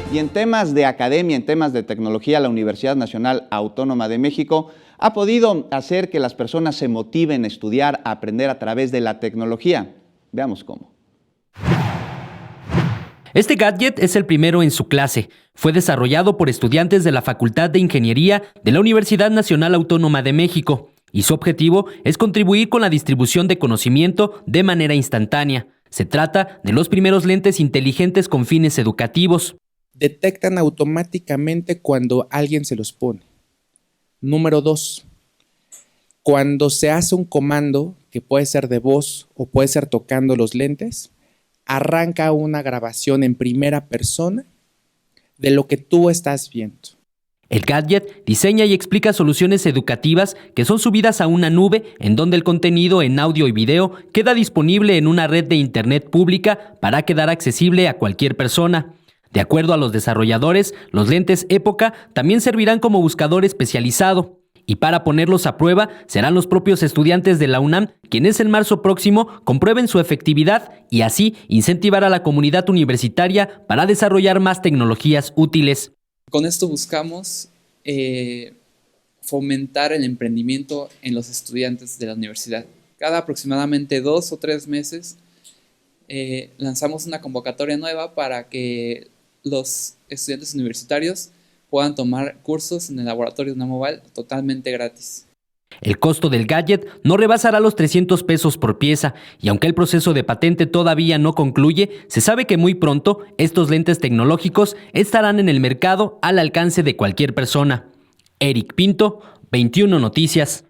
Y en temas de academia, en temas de tecnología, la Universidad Nacional Autónoma de México ha podido hacer que las personas se motiven a estudiar, a aprender a través de la tecnología. Veamos cómo. Este gadget es el primero en su clase. Fue desarrollado por estudiantes de la Facultad de Ingeniería de la Universidad Nacional Autónoma de México y su objetivo es contribuir con la distribución de conocimiento de manera instantánea. Se trata de los primeros lentes inteligentes con fines educativos. Detectan automáticamente cuando alguien se los pone. Número 2, cuando se hace un comando, que puede ser de voz o puede ser tocando los lentes, arranca una grabación en primera persona de lo que tú estás viendo. El gadget diseña y explica soluciones educativas que son subidas a una nube en donde el contenido en audio y video queda disponible en una red de internet pública para quedar accesible a cualquier persona. De acuerdo a los desarrolladores, los lentes Época también servirán como buscador especializado. Y para ponerlos a prueba, serán los propios estudiantes de la UNAM quienes en marzo próximo comprueben su efectividad y así incentivar a la comunidad universitaria para desarrollar más tecnologías útiles. Con esto buscamos fomentar el emprendimiento en los estudiantes de la universidad. Cada aproximadamente 2 o 3 meses lanzamos una convocatoria nueva para que los estudiantes universitarios puedan tomar cursos en el laboratorio de Unamoval totalmente gratis. El costo del gadget no rebasará los 300 pesos por pieza y aunque el proceso de patente todavía no concluye, se sabe que muy pronto estos lentes tecnológicos estarán en el mercado al alcance de cualquier persona. Eric Pinto, 21 Noticias.